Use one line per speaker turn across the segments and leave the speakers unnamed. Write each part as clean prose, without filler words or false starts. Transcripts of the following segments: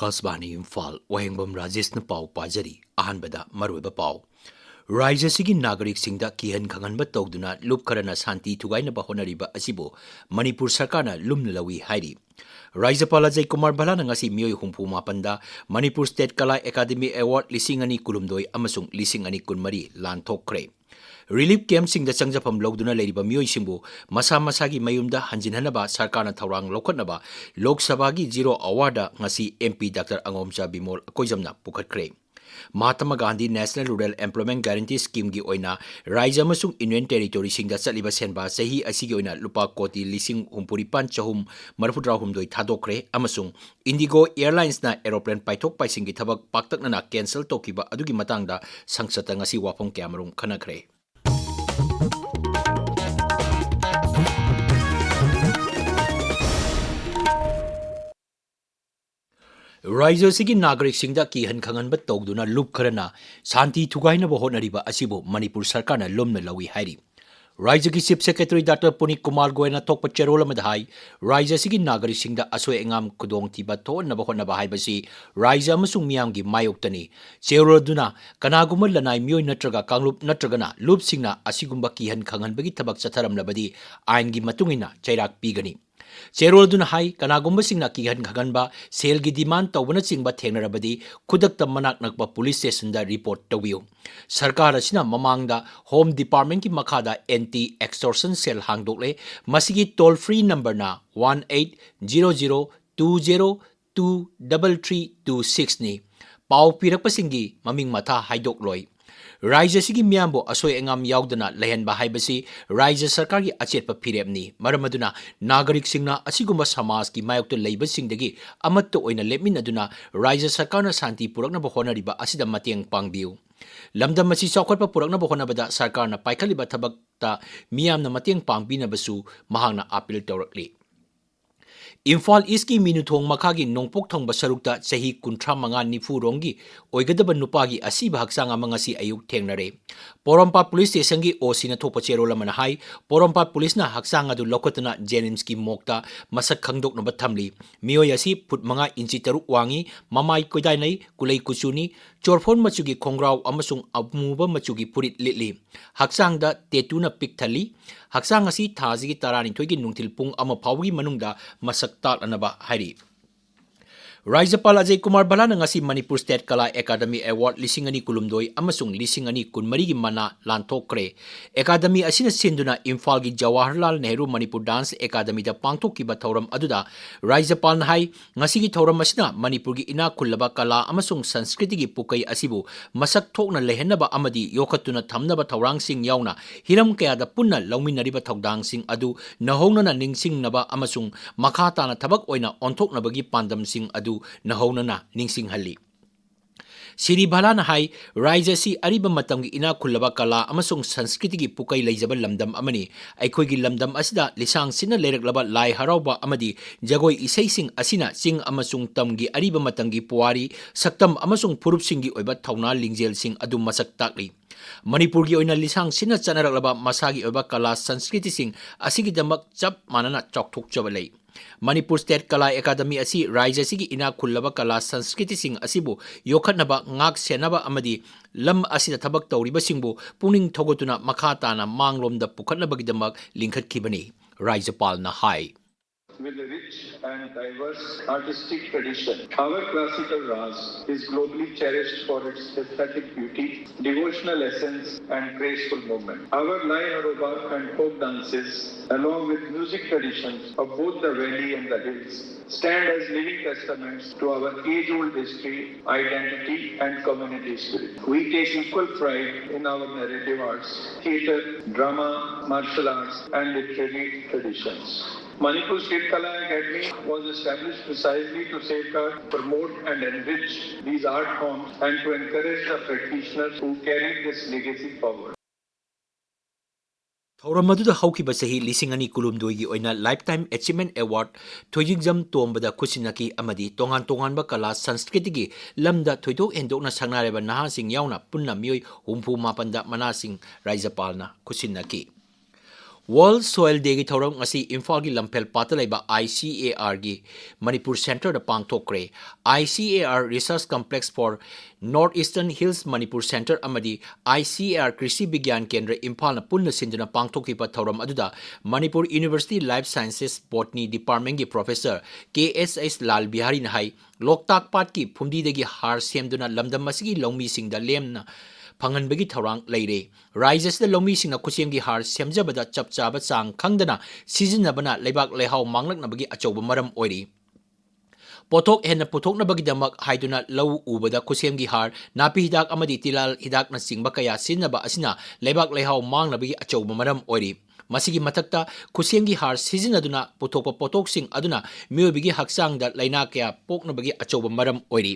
Akasbani Imphal Wahengbam Rajesh na pau pajari ahanbada maruiba pau Raja sigi nagarik singda kihan khanganba tawduna lup karana santi thugaina ba honariba asibo Manipur sarkarna lumna lawi hairi Rajapal Ajay Kumar Bhalana ngasi miyoi humpu mapanda Manipur State Kala Academy Award lisingani kulumdoi amasung lisingani kunmari lan thokre Relief camp sing da changjapam logduna leiriba miyoi singbu masa masagi mayumda hanjinhanaba sarkarna thawrang lokhatnaba Lok Sabha gi zero award ngasi MP Dr. Angomcha Bimol koijamna pukhatkre Mahatma Gandhi National Rural Employment Guarantee Scheme gi oina Raija amasung Union Territory singda chaliba senba sahi asigi oina lupa koti lising humpuripan chahum marfutra humdoi thadokre amasung Indigo Airlines na aeroplane paithok paisingi thabak paktakna na cancel tokiba adugi matangda sangsata ngasi wapong kyamarung khanakre Raija sigi nagarik singda kihan khanganba tawduna lup kharana santi thugainaba honariba asibo Manipur sarkarna lomna lawi hairi Raija ki Chief Secretary Dr. Punik Kumar Goyna thokpa cherol amada hai Raija sigi nagarik singda asoi engam kudong tiba thonnaba honaba haibasi Raija amasung miyamgi mayoktani cherol duna kanaguma lanai miyoi natraga kanglup natragana lup singna asigumba kihan khanganbagi thabak chatharamlabadi aingi matungina chairak pigani Cherol duna hai kanagumba singna kihan khaganba sel gi demand tawbana chingba thengnarabadi khudakta manak nakba police station da report tawiu sarkar asina mamangda home department ki makhada anti extortion cell hangdokle masigi toll free number na 180020233226 ni pau pirakpa singi maming matha haidok loi Raija sigi miyambo asoi engam yaudana lehenba haibasi Raija sarkar gi achetpa phirepni maramaduna nagarik singna asigumba samaj ki mayokta leiba singdagi amatto oina lepmin aduna Raija sarkarna santi purakna ba honariba asida mateng pangbiu lamdam masi chawkhatpa purakna ba honabada sarkarna paikhaliba thabakta miyamna mateng pangbina basu mahangna appeal tawrakli Imphal East ki minuthong makhagi nongpok thongba sarukta chahi 35 nifu rongi oigadaba nupagi asiba haksanga mangasi ayuk thengnare Porompa Police Station gi osina thokpa cherola mana hai Porompa Police na haksanga du lokotna Jenims ki mokta masak khangdok na bathamli miyoi asi phut manga inchi taruk wangi mamai koidai nei kulei kuchuni chorphon machugi khongrau amasung amuba machugi purit litli haksangda tetuna pikthali haksang asi thaji gi tarani thoigi nungthil pung ama phawgi manungda masak tak anaba hari Rajapal Ajay Kumar Bhalana ngasi Manipur State Kala Academy Award lisingani kulumdoi amasung lisingani kunmari gi mana lanthokre Academy asina sinduna Imphal gi Jawaharlal Nehru Manipur Dance Academy da pangthokkiba thauram aduda Rajapal na hai ngasi gi thauram asina Manipur gi ina kullaba kala amasung sanskriti gi pukai asibu masak thokna lehenaba amadi yokhatuna thamnaba thaurang sing yauna hiram kaya da punna lawminariba thaudang sing adu nahongna ningsing naba amasung makha na thabak oina onthoknaba gi pandam sing adu nahonana ningsing hali Siri Bhalana hai Raija si ariba matamgi ina kullaba kala amasung sanskriti gi pukai leijaba lamdam amani aikoi gi lamdam asida lisang sina leiraklaba lai harauba amadi jagoi isai sing asina sing amasung tamgi ariba matamgi puari saktam amasung purup singi oiba thauna lingjel sing adu masak takli Manipur gi oina lisang sina chanaraklaba masagi oiba kala sanskriti sing asigi damak chap manana chokthok chabalei Manipur State Kala Academy asi Raija sigi ina kullaba kala sanskriti sing asibu yokhatnaba ngak senaba amadi lam asida thabak tawriba singbu puning thogotuna makhatana manglomda pukhatnabagi damak lingkhatkibani Rajapal na hai
With a rich and diverse artistic tradition, our classical Ras is globally cherished for its aesthetic beauty, devotional essence, and graceful movement. Our Lai Haroba and folk dances, along with music traditions of both the valley and the hills, stand as living testaments to our age-old history, identity, and community spirit. We take equal pride in our narrative arts, theatre, drama, martial arts, and literary traditions. Manipur State Kala Academy was established precisely to safeguard, promote and enrich these art forms and to encourage the practitioners who carry this legacy forward.
Thauramadu hauki basahi lisingani kulumdoi oina Lifetime Achievement Award thoijingjam tombada khusinaki amadi tongan ba kala sanskriti gi lamda thoidok endokna sangnareba naha sing yauna punna miyoi humpu mapanda manasing Rajapalna khusinaki World Soil Day gi thauram ngasi Imphal gi Lamphel pata laiba ICAR gi Manipur Center da pangthokre. ICAR Research Complex for Northeastern Hills Manipur Center amadi ICAR Krishi Bigyan Kendra Imphal na punna sinduna pangthokiba thauram aduda Manipur University Life Sciences Botany Department gi Professor KSS Lal Bihari na hai Loktak Pat ki phumdi dagi har semduna lamdam masigi longmi singda lemna Pangan bagi thorang leire. Rises the lomi sing na kusiem gi har semjabada chapchaba chang khangdana season na bana lebak lehau manglak na bagi achoba maram oiri. Pothok hen na pothok na bagi damak haiduna lau ubada kusiem gi har napi hidak amadi tilal hidak na singba kaya sinaba asina lebak lehau mang na bagi achoba maram oiri. Masigi matakta kusiem gi har season aduna pothok pothok sing aduna miobigi haksang da laina kaya pok na bagi achoba maram oiri.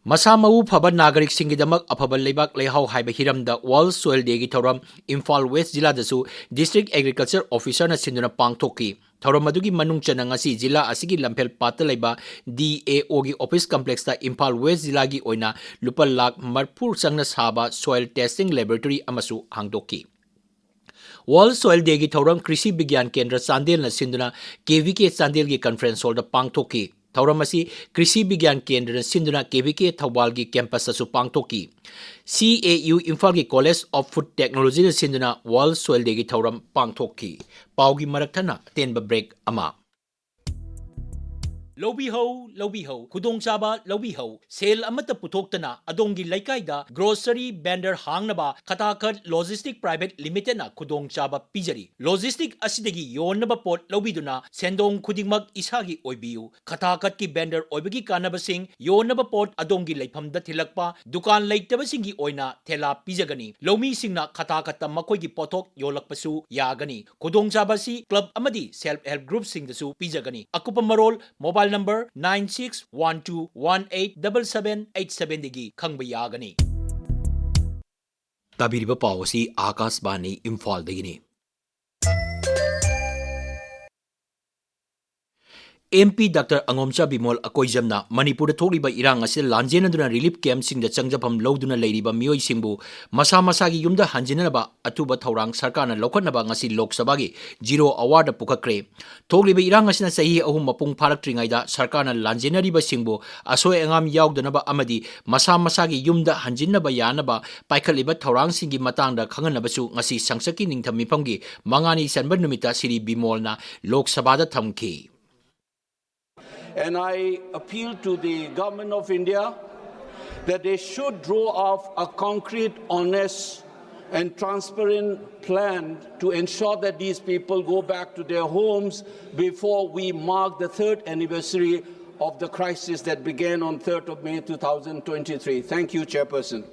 Masa mau phaba nagarik singidamak aphabal lebak lehau haiba hiramda World Soil Day gi thoram Imphal West Jilla dasu District Agriculture Officer na sinduna pangthoki thoram adugi manung chana ngasi jilla asigi Lamphel pata laiba DAO gi office complex ta Imphal West Jilla gi oina lupa lakh marpur sangna saba soil testing laboratory amasu hangdoki World Soil Day gi thoram Krishi Bigyan Kendra Chandel na sinduna KVK Chandel gi conference hall da pangthoki Tauramasi Krishi Bigyan Kendra Sinduna KVK Thawalgi campus asu pangtoki CAU Imphal gi College of Food Technology Sinduna World Soil Day gi thauram pangtoki paugi marathana tenba break ama Lobi ho, kudong chaba lobi ho, sale amata putoktana, adongi laikaida, grocery vendor hangnaba, katakat logistic private limited na kudong chaba pijari. Logistic asidagi yon naba pot lobi duna, sendong kudingmag isagi oibiu, katakat ki vendor oibagi kanabasing, yon naba pot adongi laipam da tilakpa, dukan laiktabasingi oina, tela pijagani. Lomi singna katakata makoy potok yolakpasu yagani. Kudong chaba si club amadi self-help group sing dasu pijagani. Akupa marol, mobile number 9612187787 digi khangba yagani. Tabiriba pawasi Akashvani Imphal dagini. MP Dr. Angomcha Bimol Akoijamna Manipur tholiba irang asil lanjenaduna relief camp sing da changjapam loduna leiriba mioi singbu masa masagi yumda hanjinaba atuba thaurang sarkarna lokhatnaba ngasi Lok Sabha gi zero award pukakre tholiba irang asina sahi ahum mapung pharaktringaida sarkarna lanjenariba singbu asoi angam yaugdanaba amadi masa masagi yumda hanjinnaba yanaba paikhaliba thaurang singi matangda khanganabasu ngasi sangsaki ningtham mifamgi mangani sanba numita Siri Bimolna Lok Sabha da thamki.
And I appeal to the government of India that they should draw up a concrete, honest and transparent plan to ensure that these people go back to their homes before we mark the 3rd anniversary of the crisis that began on 3rd of May 2023. Thank you, Chairperson.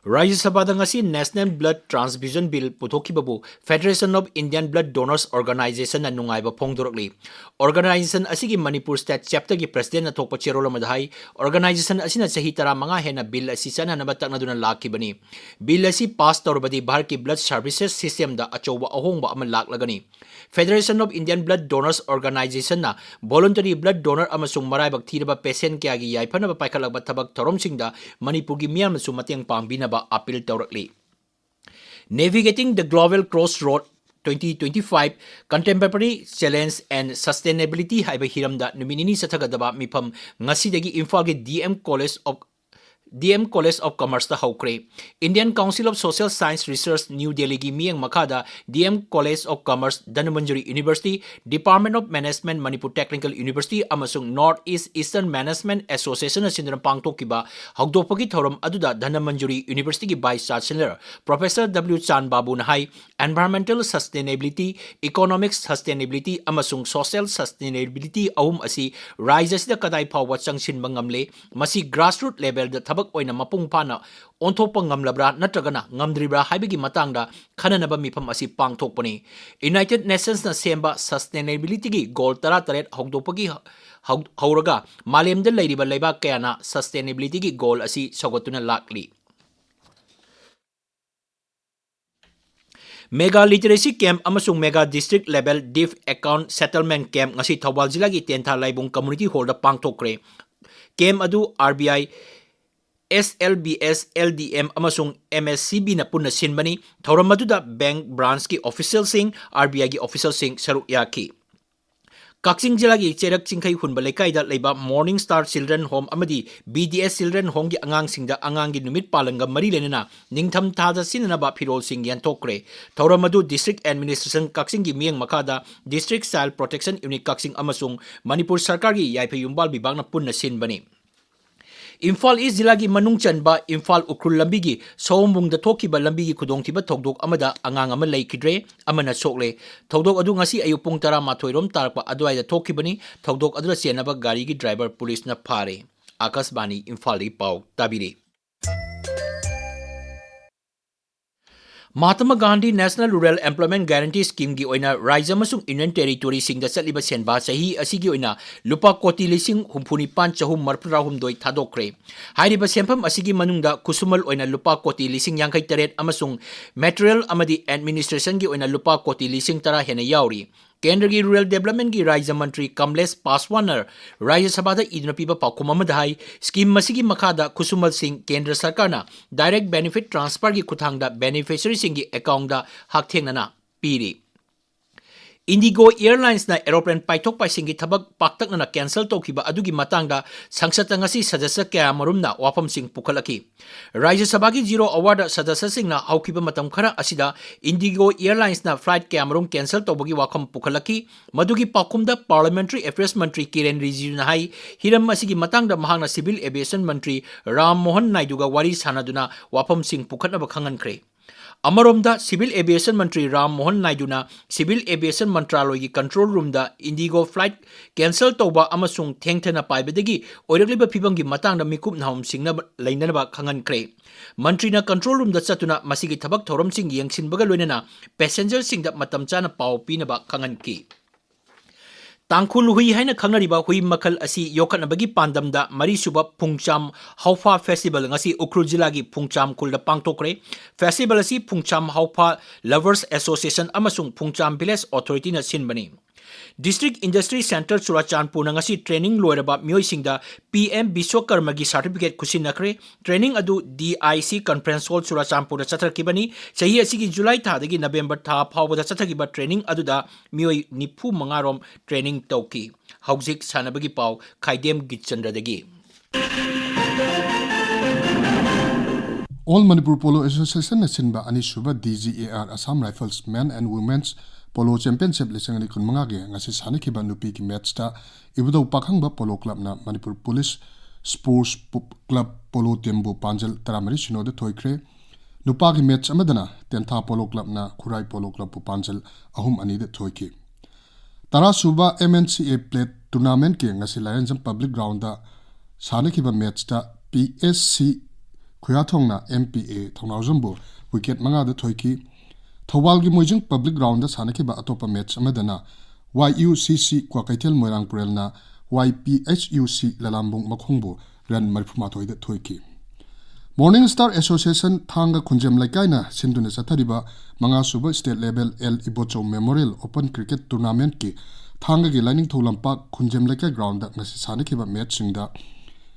Rajya Sabha ngasi National Blood Transfusion Bill puthokibabu Federation of Indian Blood Donors Organization na nungaiba phongdorokli. Organization asigi Manipur State Chapter gi President na thokpa cherol madhai organization asina chahi tara manga hena bill asi chana na batak na duna lakibani. Bill asi pass torbadi Bharat ki Blood Services System da achoba ahongba ama laklagani. Federation of Indian Blood Donors Organization na voluntary blood donor amasung maraibak thiraba patient kya gi yaifana ba paikhalaba thabak thoromsingda Manipur gi miyam su mateng pangbina appeal directly. Navigating the Global Crossroad 2025 Contemporary Challenge and Sustainability haiba hiramda numinini sathagadaba mifam ngasidagi Imphal gi DM College of Commerce ta haukre. Indian Council of Social Science Research New Delhi gi miyang makada DM College of Commerce Dhanmanjari University, Department of Management Manipur Technical University amasung Northeast Eastern Management Association asindana pangtokiba hagdopagi thoram aduda Dhanmanjari University gi Vice Chancellor Professor W. Chan Babu nahai Environmental Sustainability, Economic Sustainability amasung Social Sustainability ahum asi rises da kadai phawa changsin mangamle masi grassroots level da oina mapung pana onthokpa ngamlabra natragana ngamdribra haibigi matangda khananaba mifam asi pangthokpani. United Nations na semba sustainability gi goal 13 hogdopagi hauraga malemda leiriba leibak kayana sustainability gi goal asi sogotuna lakli. Mega Literacy Camp amasung Mega District Level Deaf Account Settlement Camp ngasi Thawal Jilla gi Tentha Laibung Community Hall da pangthokre. Camp adu RBI SLBS, LDM amasung MSCB na punna sinbani thauram maduda bank branch ki official sing RBI ki official sing saruk yaki Kakching Jilla gi Cherak Chingkhai Hunba Lekai Leba Morning Star Children Home Amadi BDS Children Home gi Angang Singda Angang gi Numit Palanga Mari Lenena Ningtham Thada Sinanaba Pirol Sing Yantokre Thauramadu District Administration Kakching gi Miang Makada District Child Protection Unit Kakching amasung Manipur Sarkar gi Yaipa Yumbal Bibangna punna sinbani Imphal East Jilla gi Manung Chanba Imphal Ukrul Lambi gi Sombung da Thokiba Lambi gi Khudongthiba Thokdok amada Angang ama leikidre amana sokle Thokdok adu ngasi ayu pung 12 rom tarakpa adwaida thokibani Thokdok adura chenaba gari gi driver police na phare Akasbani Imphal ri pau tabiri Mahatma Gandhi National Rural Employment Guarantee Scheme gi oina Raija masung Union Territory sing da chaliba senba sahi asigi oina lupa koti lising humpuni pan chahum marprahum doi thadokre hairiba senpham asigi manungda kusumal oina lupa koti lising yangkai taret amasung material amadi administration gi oina lupa koti lising tara hena yauri Kendra gi Rural Development gi Raija Mantri Kamlesh Paswaner Raja Sabha da idna piba pakum amadhai scheme masigi makada Kusumal Singh Kendra Sarkarna direct benefit transfer gi kuthangda beneficiary sing gi account da hakthengnana piri Indigo Airlines na aeroplane paitok paising gi thabak paktakna cancel tokhiba adugi matangda sangsata ngasi sadasya kaya marumna wafam sing pukhalaki Rajya Sabha gi zero award sadasya sing na haukiba matam khara asida Indigo Airlines na flight kaya marum cancel tobagi wakham pukhalaki madugi pakumda Parliamentary Affairs Mantri Kiren Rijiju na hai hiram asigi matangda mahangna Civil Aviation Mantri Ram Mohan Naidu ga wari sanaduna wafam sing pukhatna bakhangankre Amaromda Civil Aviation Mantri Ram Mohan Naidu na Civil Aviation Mantraloy gi control room da Indigo flight cancel toba amasung thengthana paibadagi oiragliba phibam gi matangda mikup nahum singna leinanaba khangankre Mantri na control room da chatuna masigi thabak thorom sing yengsinbaga loinana passenger sing da matam chana pau pinaba khanganki Tangkhul hui haina khangnariba hui makhal asi yokhatnabagi pandamda marisuba Phungcham Haufa Festival ngasi Ukrul Jilla gi Phungcham khulda pangtokre festival asi Phungcham Haufa Lovers Association amasung Phungcham Village Authority na sinbani District Industry Center Surachandpur na ngasi training loiraba mioi singda PM Biswakarma gi certificate kusinakre training adu DIC Conference Hall Surachandpur da chathakibani chahi asigi July tha dagi November tha phawbada chathakiba training aduda mioi 95 rom training tauki haujik sanabagi pau Khaidem Geetchandra dagi
All Manipur Polo Association nasinba ani suba DGAR Assam Rifles Men and Women's Polo Championship lisangani kun mangage ngasi sani kiba nupi ki match ta ibudo pakhangba polo club na Manipur Police Sports Club Polo Tembu Panjal Taramari Shinode Thoikre nupa ki match amadana Tentha Polo Club na Khurai Polo Club Panjal ahum ani de thoiki Tara suba MNCA Plate Tournament ke ngasi Layanjam Public Ground da sani kiba match ta PSC Khuyathong na MPA Thongnawjambu wicket manga de thoiki Thawal gi Moijing Public Ground da sanakiba atopa match amadana YUCC Kwakaitel Moirangpurel na YPHUC Lalambung Makhongbu ran marphumathoi da thoiki Morning Star Association thanga khunjem laikaina sinduna chathariba manga suba state level L Ibocho Memorial Open Cricket Tournament ki thanga gi lining tholampak khunjem laikai ground da ngasi sanakiba match singda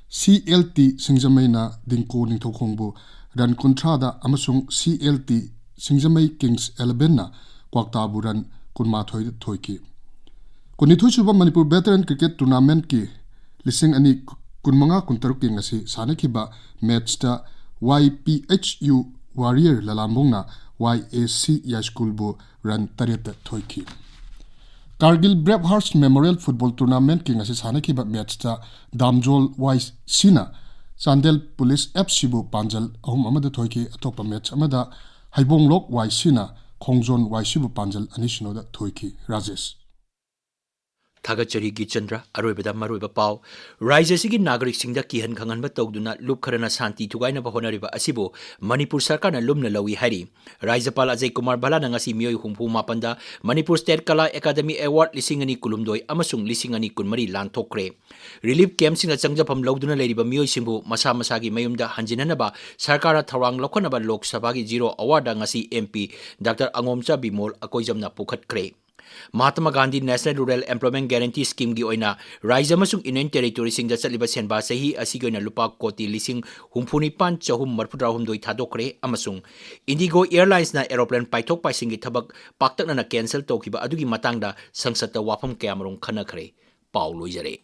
CLT Singjamaina Dingko Ningthokhongbu ran kuntra da amasung CLT Singjamai Kings 11 na kwakta buran kunma thoi thoiki kunithu chuba Manipur Veteran Cricket Tournament ki lising ani kunmanga kuntaruk ki ngasi sanakhiba match ta YPHU Warrior Lalambung na YAC Ya School bu ran tareta thoiki Kargil Bravehearts Memorial Football Tournament ki ngasi sanakhiba match ta Damjol YC na Chandel Police FC bu Panjal ahum amada thoiki atopa match amada Haibong Lok YC na Khongjon YC bu Panjal anishino da thoiki Rajesh
Thagachari Geetchandra aroibada maroiba pau Raija sigi nagarik singda kihan khanganba tawduna lup kharana santi thugaina ba honariba asibo Manipur Sarkar na lumna lawi hari Raijapal Ajay Kumar Bala na ngasi mioi humpu mapanda Manipur State Kala Academy Award lisingani kulumdoi amasung lisingani kunmari lanthokre Relief camp singa changjapam lawduna leiriba mioi simbu masa masagi mayumda hanjinanaba Sarkara thawang lokhanaba Lok Sabha gi zero award ngasi MP Dr. Angomcha Bimol akoijamna pukhatkre Mahatma Gandhi National Rural Employment Guarantee Scheme gi oina Raija amasung Union Territory singda chaliba senba sahi asigi oina lupa koti lising humphuni pan chahum marpudra humdoi thadokre amasung Indigo Airlines na aeroplane paithok paisingi thabak paktakna na cancel tokiba adugi matangda sangsata wafam kayamrong khanakhre Paul Loijare